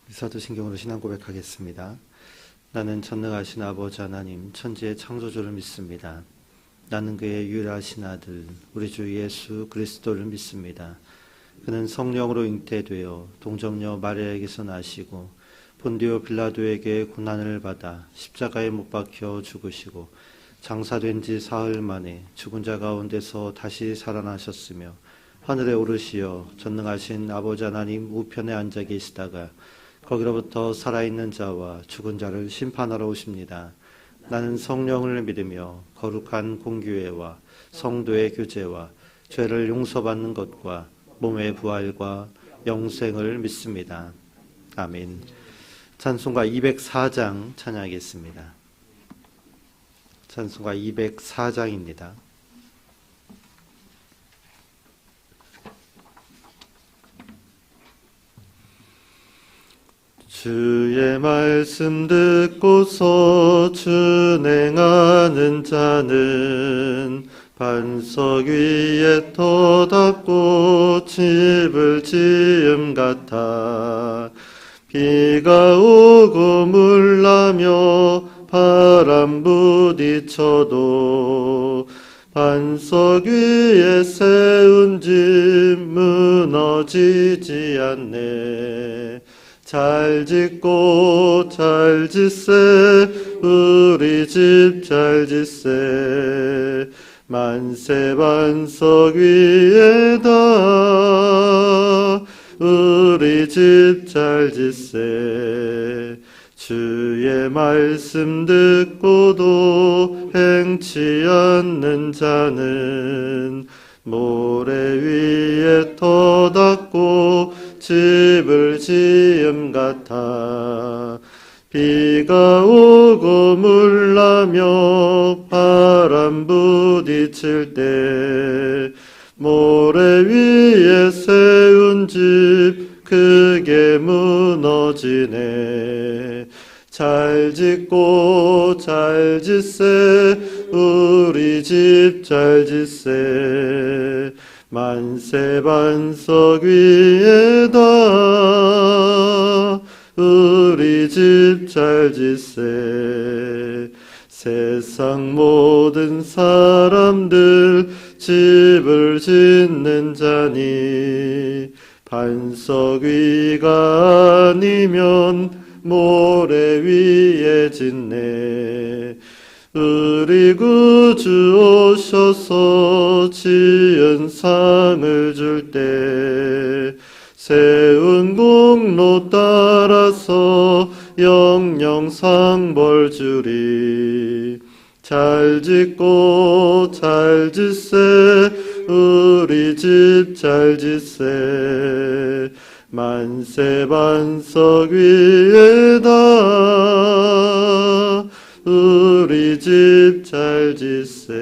사도신경으로 신앙 고백하겠습니다. 나는 전능하신 아버지 하나님 천지의 창조주를 믿습니다. 나는 그의 유일하신 아들 우리 주 예수 그리스도를 믿습니다. 그는 성령으로 잉태되어 동정녀 마리아에게서 나시고 본디오 빌라도에게 고난을 받아 십자가에 못 박혀 죽으시고 장사된 지 사흘 만에 죽은 자 가운데서 다시 살아나셨으며 하늘에 오르시어 전능하신 아버지 하나님 우편에 앉아 계시다가 거기로부터 살아있는 자와 죽은 자를 심판하러 오십니다. 나는 성령을 믿으며 거룩한 공교회와 성도의 교제와 죄를 용서받는 것과 몸의 부활과 영생을 믿습니다. 아멘. 찬송가 204장 찬양하겠습니다. 찬송가 204장입니다. 주의 말씀 듣고서 준행하는 자는 반석 위에 터닫고 집을 지음 같아 비가 오고 물나며 바람 부딪혀도 반석 위에 세운 집 무너지지 않네. 잘 짓고 잘 짓세 우리 집 잘 짓세 만세 반석 위에다 우리 집 잘 짓세 주의 말씀 듣고도 행치 않는 자는 모래 위에 터닫고 집을 지음 같아 비가 오고 물나며 바람 부딪힐 때 모래 위에 세운 집 크게 무너지네. 잘 짓고 잘 짓세 우리 집 잘 짓세 만세 반석 위에다 우리 집 잘 짓세 세상 모든 사람들 집을 짓는 자니 반석 위가 아니면 모래 위에 짓네. 우리 구주 오셔서 지은 상을 줄 때 세운 공로 따라서 영영 상벌 주리. 잘 짓고 잘 짓세 우리 집 잘 짓세 만세 반석 위에다 우리 집 잘 짓세.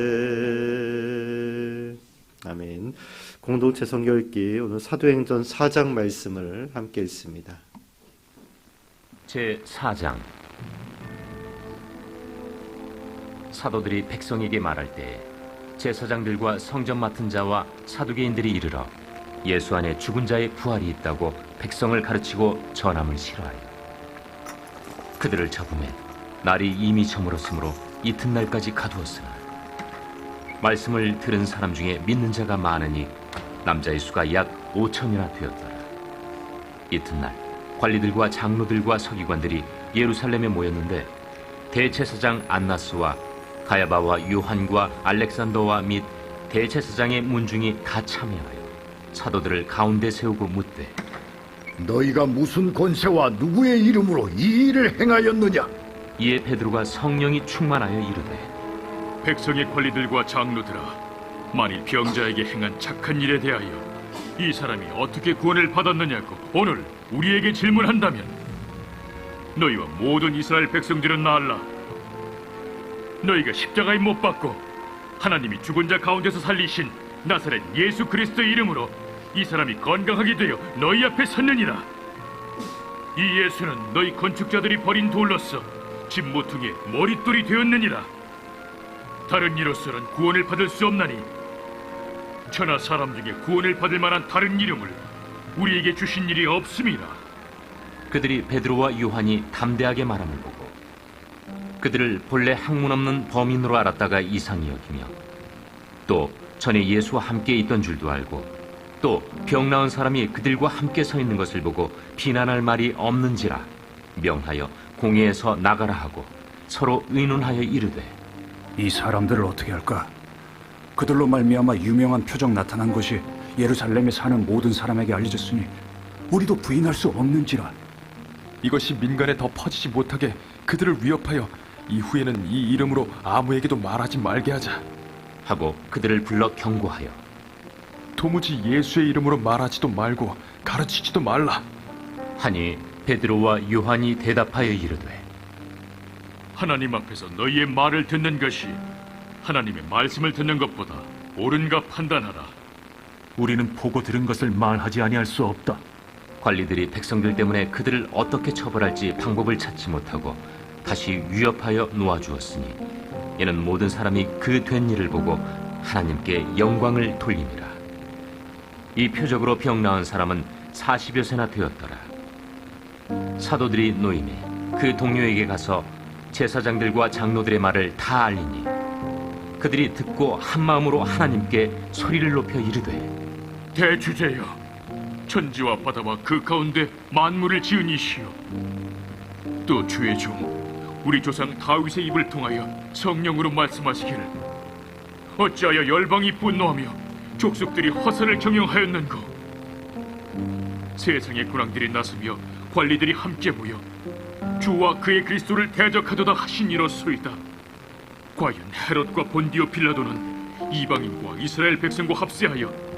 아멘. 공동체 성경 읽기 오늘 사도행전 4장 말씀을 함께 읽습니다. 제 4장. 사도들이 백성에게 말할 때 제사장들과 성전 맡은 자와 사두개인들이 이르러 예수 안에 죽은 자의 부활이 있다고 백성을 가르치고 전함을 싫어하여 그들을 잡음에 날이 이미 저물었으므로 이튿날까지 가두었으나 말씀을 들은 사람 중에 믿는 자가 많으니 남자의 수가 약 5천이나 되었더라. 이튿날 관리들과 장로들과 서기관들이 예루살렘에 모였는데 대제사장 안나스와 가야바와 요한과 알렉산더와 및 대제사장의 문중이 다 참여하여 사도들을 가운데 세우고 묻되 너희가 무슨 권세와 누구의 이름으로 이 일을 행하였느냐? 이에 베드로가 성령이 충만하여 이르되 백성의 관리들과 장로들아, 만일 병자에게 행한 착한 일에 대하여 이 사람이 어떻게 구원을 받았느냐고 오늘 우리에게 질문한다면 너희와 모든 이스라엘 백성들은 알라. 너희가 십자가에 못 박고 하나님이 죽은 자 가운데서 살리신 나사렛 예수 그리스도의 이름으로 이 사람이 건강하게 되어 너희 앞에 섰느니라. 이 예수는 너희 건축자들이 버린 돌로서 집 모퉁이에 머릿돌이 되었느니라. 다른 이로서는 구원을 받을 수 없나니 천하 사람 중에 구원을 받을 만한 다른 이름을 우리에게 주신 일이 없음이라. 그들이 베드로와 요한이 담대하게 말함을 보고 그들을 본래 학문 없는 범인으로 알았다가 이상히 여기며 또 전에 예수와 함께 있던 줄도 알고 또 병 나은 사람이 그들과 함께 서 있는 것을 보고 비난할 말이 없는지라 명하여 공회에서 나가라 하고 서로 의논하여 이르되 이 사람들을 어떻게 할까? 그들로 말미암아 유명한 표적 나타난 것이 예루살렘에 사는 모든 사람에게 알려졌으니 우리도 부인할 수 없는지라. 이것이 민간에 더 퍼지지 못하게 그들을 위협하여 이후에는 이 이름으로 아무에게도 말하지 말게 하자. 하고 그들을 불러 경고하여 도무지 예수의 이름으로 말하지도 말고 가르치지도 말라. 하니 베드로와 요한이 대답하여 이르되 하나님 앞에서 너희의 말을 듣는 것이 하나님의 말씀을 듣는 것보다 옳은가 판단하라. 우리는 보고 들은 것을 말하지 아니할 수 없다. 관리들이 백성들 때문에 그들을 어떻게 처벌할지 방법을 찾지 못하고 다시 위협하여 놓아주었으니 이는 모든 사람이 그 된 일을 보고 하나님께 영광을 돌림이라. 이 표적으로 병 나은 사람은 40여 세나 되었더라. 사도들이 노임에 그 동료에게 가서 제사장들과 장로들의 말을 다 알리니 그들이 듣고 한마음으로 하나님께 소리를 높여 이르되 대주제여, 천지와 바다와 그 가운데 만물을 지은 이시여, 또 주의 종 우리 조상 다윗의 입을 통하여 성령으로 말씀하시기를 어찌하여 열방이 분노하며 족속들이 화살을 경영하였는고. 세상의 군왕들이 나서며 관리들이 함께 모여 주와 그의 그리스도를 대적하도다 하시니로소이다. 과연 헤롯과 본디오 빌라도는 이방인과 이스라엘 백성과 합세하여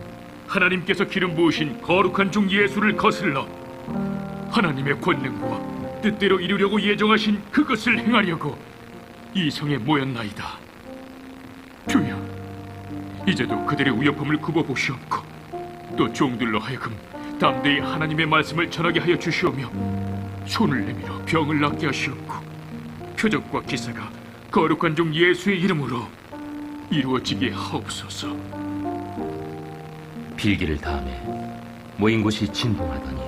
하나님께서 기름 부으신 거룩한 종 예수를 거슬러 하나님의 권능과 뜻대로 이루려고 예정하신 그것을 행하려고 이 성에 모였나이다. 주여, 이제도 그들의 위협함을 굽어보시옵고 또 종들로 하여금 담대히 하나님의 말씀을 전하게 하여 주시오며 손을 내밀어 병을 낫게 하시옵고 표적과 기사가 거룩한 종 예수의 이름으로 이루어지게 하옵소서. 빌기를 다음에 모인 곳이 진동하더니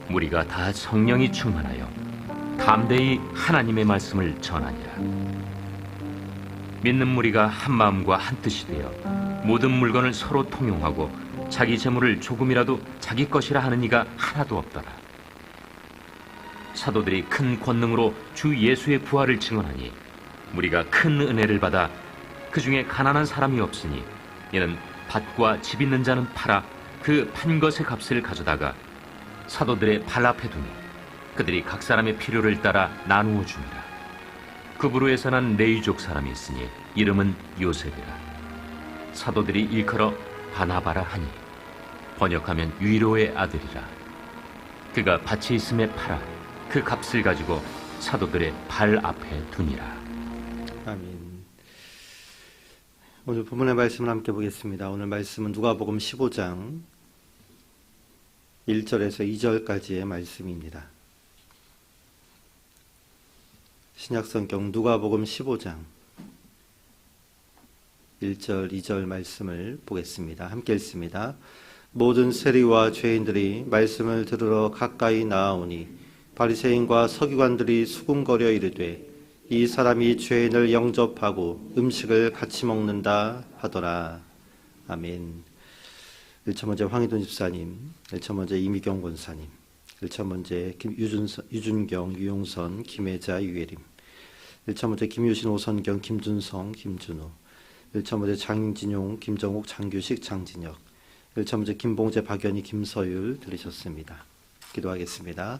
무리가 다 성령이 충만하여 담대히 하나님의 말씀을 전하니라. 믿는 무리가 한 마음과 한 뜻이 되어 모든 물건을 서로 통용하고 자기 재물을 조금이라도 자기 것이라 하는 이가 하나도 없더라. 사도들이 큰 권능으로 주 예수의 부활을 증언하니 무리가 큰 은혜를 받아 그 중에 가난한 사람이 없으니 이는 밭과 집 있는 자는 팔아 그 판 것의 값을 가져다가 사도들의 발 앞에 두니 그들이 각 사람의 필요를 따라 나누어 주니라. 그부로에서 난 레위족 사람이 있으니 이름은 요셉이라. 사도들이 일컬어 바나바라 하니 번역하면 위로의 아들이라. 그가 밭에 있음에 팔아 그 값을 가지고 사도들의 발 앞에 두니라. 아멘. 오늘 본문의 말씀을 함께 보겠습니다. 오늘 말씀은 누가복음 15장 1절에서 2절까지의 말씀입니다. 신약성경 누가복음 15장 1절, 2절 말씀을 보겠습니다. 함께 읽습니다. 모든 세리와 죄인들이 말씀을 들으러 가까이 나아오니 바리새인과 서기관들이 수군거려 이르되 이 사람이 죄인을 영접하고 음식을 같이 먹는다 하더라. 아멘. 1차 황희돈 집사님, 1차 이미경 권사님, 1차 유준경, 유용선, 김혜자, 유예림, 1차 김유신, 오선경, 김준성, 김준호, 1차 장진용, 김정욱, 장규식, 장진혁, 1차 김봉재, 박연희, 김서율 들으셨습니다. 기도하겠습니다.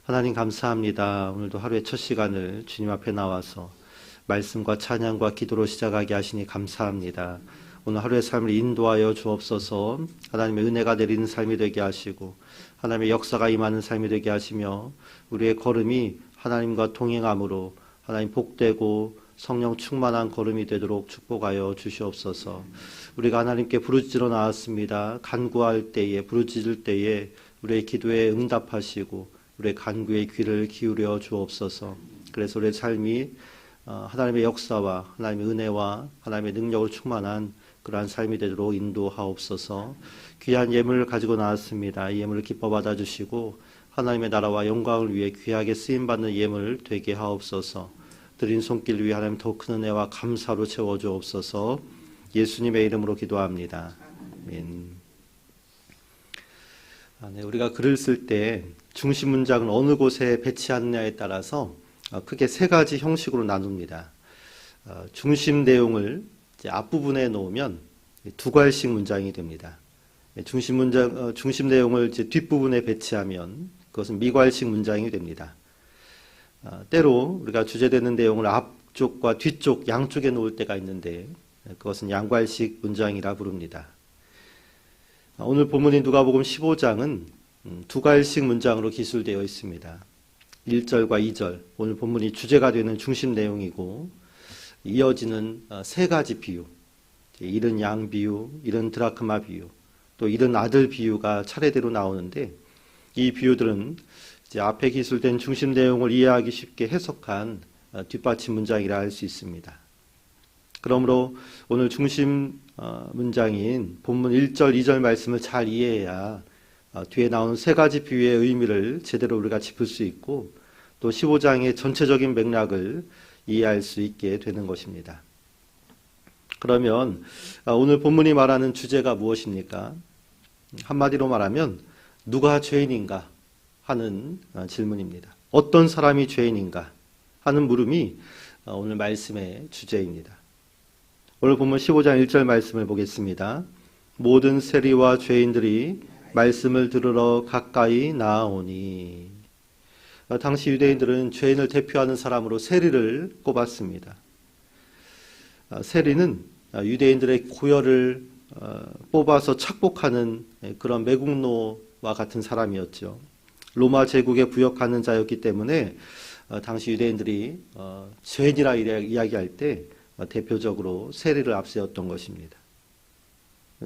하나님 감사합니다. 오늘도 하루의 첫 시간을 주님 앞에 나와서 말씀과 찬양과 기도로 시작하게 하시니 감사합니다. 오늘 하루의 삶을 인도하여 주옵소서. 하나님의 은혜가 내리는 삶이 되게 하시고 하나님의 역사가 임하는 삶이 되게 하시며 우리의 걸음이 하나님과 동행함으로 하나님 복되고 성령 충만한 걸음이 되도록 축복하여 주시옵소서. 우리가 하나님께 부르짖어 나왔습니다. 간구할 때에, 부르짖을 때에 우리의 기도에 응답하시고 우리의 간구의 귀를 기울여 주옵소서. 그래서 우리의 삶이 하나님의 역사와 하나님의 은혜와 하나님의 능력으로 충만한 그러한 삶이 되도록 인도하옵소서. 귀한 예물을 가지고 나왔습니다. 이 예물을 기뻐 받아주시고 하나님의 나라와 영광을 위해 귀하게 쓰임받는 예물 되게 하옵소서. 드린 손길 위에 하나님 더 큰 은혜와 감사로 채워주옵소서. 예수님의 이름으로 기도합니다. 아멘. 네, 우리가 글을 쓸 때 중심 문장을 어느 곳에 배치하느냐에 따라서 크게 세 가지 형식으로 나눕니다. 중심 내용을 이제 앞부분에 놓으면 두 괄식 문장이 됩니다. 중심 내용을 이제 뒷부분에 배치하면 그것은 미괄식 문장이 됩니다. 때로 우리가 주제되는 내용을 앞쪽과 뒤쪽 양쪽에 놓을 때가 있는데 그것은 양괄식 문장이라 부릅니다. 오늘 본문인 누가복음 15장은 두 괄식 문장으로 기술되어 있습니다. 1절과 2절, 오늘 본문이 주제가 되는 중심 내용이고 이어지는 세 가지 비유, 잃은 양 비유, 잃은 드라크마 비유, 또 잃은 아들 비유가 차례대로 나오는데 이 비유들은 이제 앞에 기술된 중심 내용을 이해하기 쉽게 해석한 뒷받침 문장이라 할 수 있습니다. 그러므로 오늘 중심 문장인 본문 1절, 2절 말씀을 잘 이해해야 뒤에 나오는 세 가지 비유의 의미를 제대로 우리가 짚을 수 있고 또 15장의 전체적인 맥락을 이해할 수 있게 되는 것입니다. 그러면 오늘 본문이 말하는 주제가 무엇입니까? 한마디로 말하면 누가 죄인인가 하는 질문입니다. 어떤 사람이 죄인인가 하는 물음이 오늘 말씀의 주제입니다. 오늘 본문 15장 1절 말씀을 보겠습니다. 모든 세리와 죄인들이 말씀을 들으러 가까이 나아오니. 당시 유대인들은 죄인을 대표하는 사람으로 세리를 꼽았습니다. 세리는 유대인들의 고열을 뽑아서 착복하는 그런 매국노와 같은 사람이었죠. 로마 제국에 부역하는 자였기 때문에 당시 유대인들이 죄인이라 이야기할 때 대표적으로 세리를 앞세웠던 것입니다.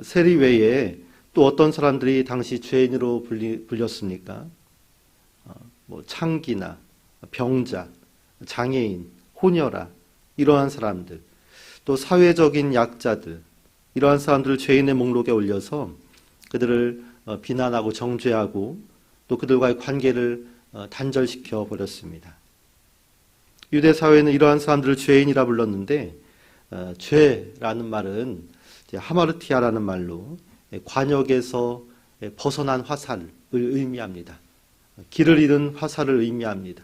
세리 외에 또 어떤 사람들이 당시 죄인으로 불렸습니까? 창기나 병자, 장애인, 혼혈아 이러한 사람들, 또 사회적인 약자들 이러한 사람들을 죄인의 목록에 올려서 그들을 비난하고 정죄하고 또 그들과의 관계를 단절시켜 버렸습니다. 유대 사회는 이러한 사람들을 죄인이라 불렀는데 죄라는 말은 하마르티아라는 말로 관역에서 벗어난 화살을 의미합니다. 길을 잃은 화살을 의미합니다.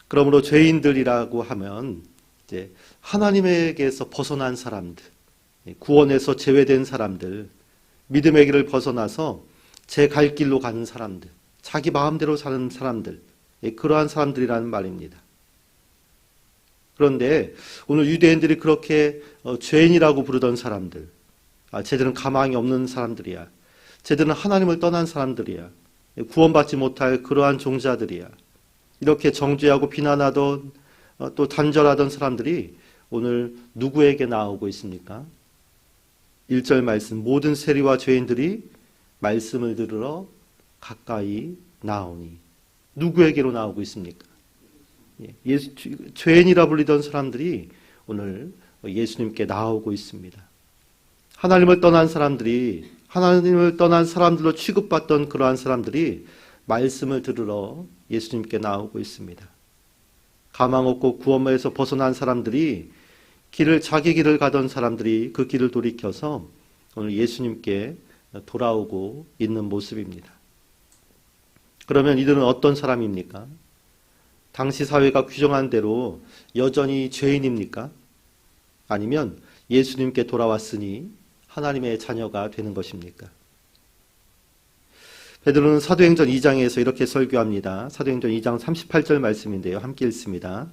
그러므로 죄인들이라고 하면 이제 하나님에게서 벗어난 사람들, 구원에서 제외된 사람들, 믿음의 길을 벗어나서 제 갈 길로 가는 사람들, 자기 마음대로 사는 사람들, 그러한 사람들이라는 말입니다. 그런데 오늘 유대인들이 그렇게 죄인이라고 부르던 사람들, 쟤들은 가망이 없는 사람들이야, 쟤들은 하나님을 떠난 사람들이야, 구원받지 못할 그러한 종자들이야, 이렇게 정죄하고 비난하던 또 단절하던 사람들이 오늘 누구에게 나오고 있습니까? 1절 말씀, 모든 세리와 죄인들이 말씀을 들으러 가까이 나오니. 누구에게로 나오고 있습니까? 죄인이라 불리던 사람들이 오늘 예수님께 나오고 있습니다. 하나님을 떠난 사람들이, 하나님을 떠난 사람들로 취급받던 그러한 사람들이 말씀을 들으러 예수님께 나오고 있습니다. 가망 없고 구원에서 벗어난 사람들이 자기 길을 가던 사람들이 그 길을 돌이켜서 오늘 예수님께 돌아오고 있는 모습입니다. 그러면 이들은 어떤 사람입니까? 당시 사회가 규정한 대로 여전히 죄인입니까? 아니면 예수님께 돌아왔으니 하나님의 자녀가 되는 것입니까? 베드로는 사도행전 2장에서 이렇게 설교합니다. 사도행전 2장 38절 말씀인데요. 함께 읽습니다.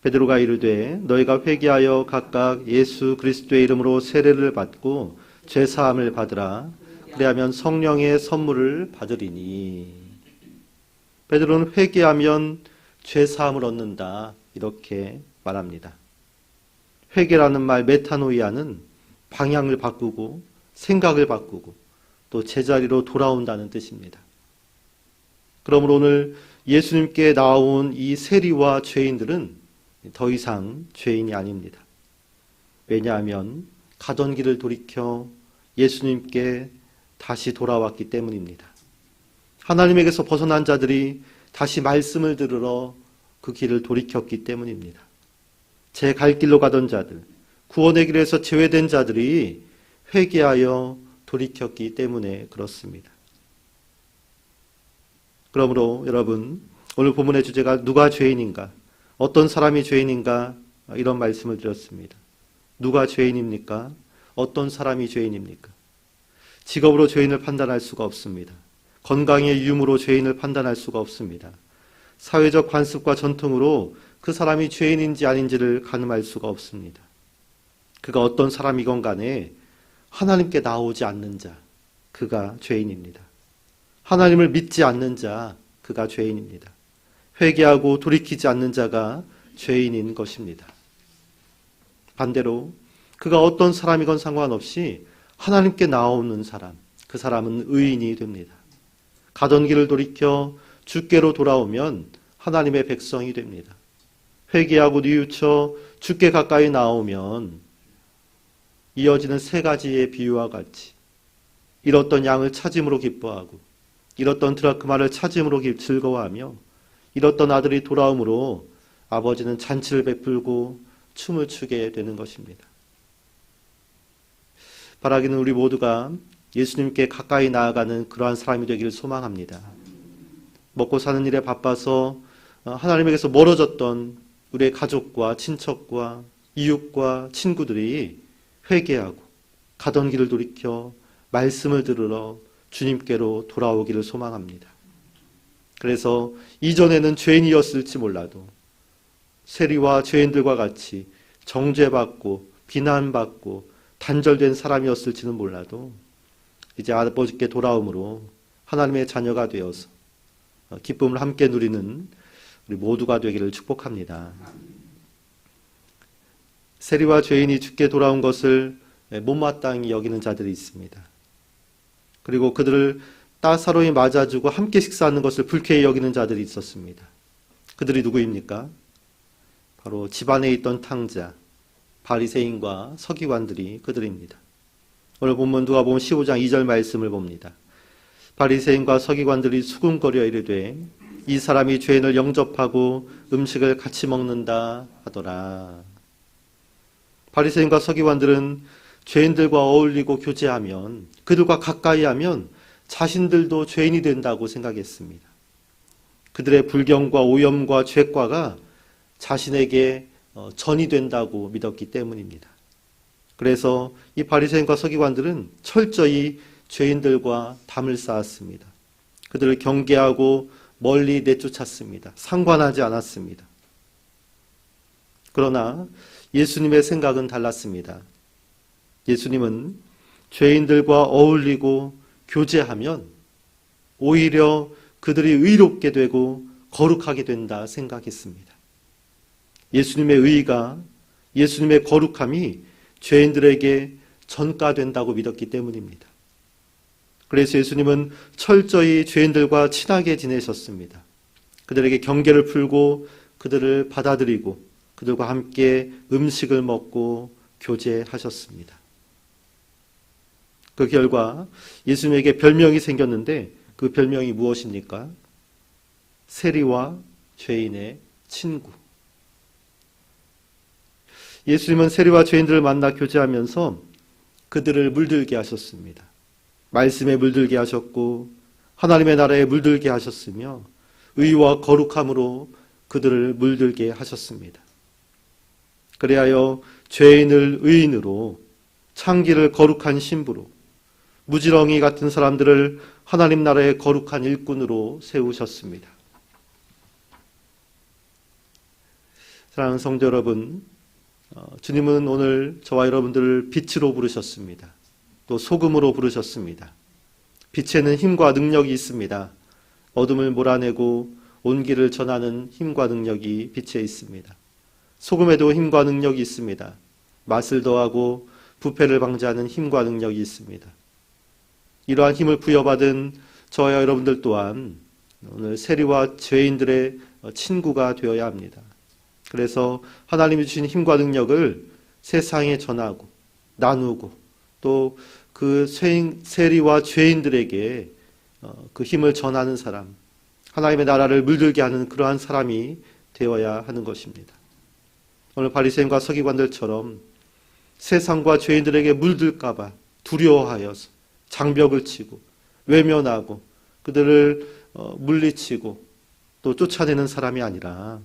베드로가 이르되 너희가 회개하여 각각 예수 그리스도의 이름으로 세례를 받고 죄사함을 받으라. 그리하면 성령의 선물을 받으리니. 베드로는 회개하면 죄사함을 얻는다 이렇게 말합니다. 회개라는 말 메타노이아는 방향을 바꾸고 생각을 바꾸고 또 제자리로 돌아온다는 뜻입니다. 그러므로 오늘 예수님께 나온 이 세리와 죄인들은 더 이상 죄인이 아닙니다. 왜냐하면 가던 길을 돌이켜 예수님께 다시 돌아왔기 때문입니다. 하나님에게서 벗어난 자들이 다시 말씀을 들으러 그 길을 돌이켰기 때문입니다. 제 갈 길로 가던 자들, 구원의 길에서 제외된 자들이 회개하여 돌이켰기 때문에 그렇습니다. 그러므로 여러분, 오늘 본문의 주제가 누가 죄인인가, 어떤 사람이 죄인인가, 이런 말씀을 드렸습니다. 누가 죄인입니까? 어떤 사람이 죄인입니까? 직업으로 죄인을 판단할 수가 없습니다. 건강의 유무로 죄인을 판단할 수가 없습니다. 사회적 관습과 전통으로 그 사람이 죄인인지 아닌지를 가늠할 수가 없습니다. 그가 어떤 사람이건 간에 하나님께 나오지 않는 자, 그가 죄인입니다. 하나님을 믿지 않는 자, 그가 죄인입니다. 회개하고 돌이키지 않는 자가 죄인인 것입니다. 반대로 그가 어떤 사람이건 상관없이 하나님께 나오는 사람, 그 사람은 의인이 됩니다. 가던 길을 돌이켜 주께로 돌아오면 하나님의 백성이 됩니다. 회개하고 뉘우쳐 주께 가까이 나오면 이어지는 세 가지의 비유와 같이 잃었던 양을 찾음으로 기뻐하고, 잃었던 드라크마를 찾음으로 즐거워하며, 잃었던 아들이 돌아옴으로 아버지는 잔치를 베풀고 춤을 추게 되는 것입니다. 바라기는 우리 모두가 예수님께 가까이 나아가는 그러한 사람이 되기를 소망합니다. 먹고 사는 일에 바빠서 하나님에게서 멀어졌던 우리의 가족과 친척과 이웃과 친구들이 회개하고 가던 길을 돌이켜 말씀을 들으러 주님께로 돌아오기를 소망합니다. 그래서 이전에는 죄인이었을지 몰라도 세리와 죄인들과 같이 정죄받고 비난받고 단절된 사람이었을지는 몰라도 이제 아버지께 돌아옴으로 하나님의 자녀가 되어서 기쁨을 함께 누리는 우리 모두가 되기를 축복합니다. 세리와 죄인이 주께 돌아온 것을 못마땅히 여기는 자들이 있습니다. 그리고 그들을 따사로이 맞아주고 함께 식사하는 것을 불쾌히 여기는 자들이 있었습니다. 그들이 누구입니까? 바로 집안에 있던 탕자, 바리새인과 서기관들이 그들입니다. 오늘 본문 누가복음 15장 2절 말씀을 봅니다. 바리새인과 서기관들이 수군거려 이르되 이 사람이 죄인을 영접하고 음식을 같이 먹는다 하더라. 바리새인과 서기관들은 죄인들과 어울리고 교제하면, 그들과 가까이 하면 자신들도 죄인이 된다고 생각했습니다. 그들의 불경과 오염과 죄과가 자신에게 전이 된다고 믿었기 때문입니다. 그래서 이 바리새인과 서기관들은 철저히 죄인들과 담을 쌓았습니다. 그들을 경계하고 멀리 내쫓았습니다. 상관하지 않았습니다. 그러나 예수님의 생각은 달랐습니다. 예수님은 죄인들과 어울리고 교제하면 오히려 그들이 의롭게 되고 거룩하게 된다 생각했습니다. 예수님의 의의가, 예수님의 거룩함이 죄인들에게 전가된다고 믿었기 때문입니다. 그래서 예수님은 철저히 죄인들과 친하게 지내셨습니다. 그들에게 경계를 풀고 그들을 받아들이고 그들과 함께 음식을 먹고 교제하셨습니다. 그 결과 예수님에게 별명이 생겼는데 그 별명이 무엇입니까? 세리와 죄인의 친구. 예수님은 세리와 죄인들을 만나 교제하면서 그들을 물들게 하셨습니다. 말씀에 물들게 하셨고 하나님의 나라에 물들게 하셨으며 의와 거룩함으로 그들을 물들게 하셨습니다. 그리하여 죄인을 의인으로, 창기를 거룩한 신부로, 무지렁이 같은 사람들을 하나님 나라의 거룩한 일꾼으로 세우셨습니다. 사랑하는 성도 여러분, 주님은 오늘 저와 여러분들을 빛으로 부르셨습니다. 또 소금으로 부르셨습니다. 빛에는 힘과 능력이 있습니다. 어둠을 몰아내고 온 길을 전하는 힘과 능력이 빛에 있습니다. 소금에도 힘과 능력이 있습니다. 맛을 더하고 부패를 방지하는 힘과 능력이 있습니다. 이러한 힘을 부여받은 저와 여러분들 또한 오늘 세리와 죄인들의 친구가 되어야 합니다. 그래서 하나님이 주신 힘과 능력을 세상에 전하고 나누고 또 그 세리와 죄인들에게 그 힘을 전하는 사람, 하나님의 나라를 물들게 하는 그러한 사람이 되어야 하는 것입니다. 오늘 바리새인과 서기관들처럼 세상과 죄인들에게 물들까 봐 두려워하여서 장벽을 치고 외면하고 그들을 물리치고 또 쫓아내는 사람이 아니라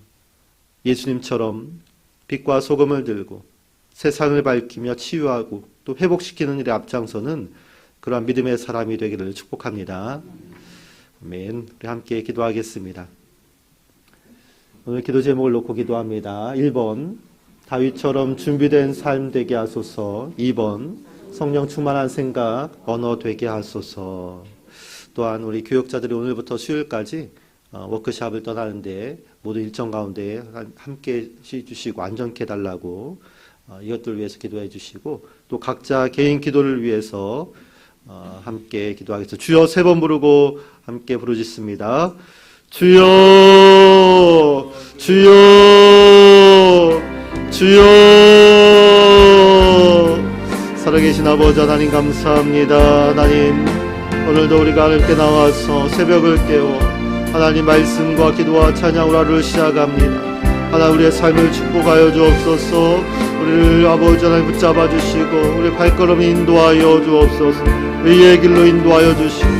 예수님처럼 빛과 소금을 들고 세상을 밝히며 치유하고 또 회복시키는 일에 앞장서는 그러한 믿음의 사람이 되기를 축복합니다. 아멘. 우리 함께 기도하겠습니다. 오늘 기도 제목을 놓고 기도합니다. 1번 다윗처럼 준비된 삶 되게 하소서. 2번 성령 충만한 생각, 언어 되게 하소서. 또한 우리 교역자들이 오늘부터 수요일까지 워크숍을 떠나는데 모두 일정 가운데 함께 해주시고 안전케 해달라고 이것들을 위해서 기도해 주시고 또 각자 개인 기도를 위해서 함께 기도하겠습니다. 주여 3번 부르고 함께 부르짖습니다. 주여 주여 주여. 살아계신 아버지 하나님 감사합니다. 하나님 오늘도 우리가 하나님께 나와서 새벽을 깨워 하나님 말씀과 기도와 찬양으로 하루를 시작합니다. 하나님 우리의 삶을 축복하여 주옵소서. 우리를 아버지 하나님 붙잡아 주시고 우리 발걸음 인도하여 주옵소서. 의의 길로 인도하여 주시고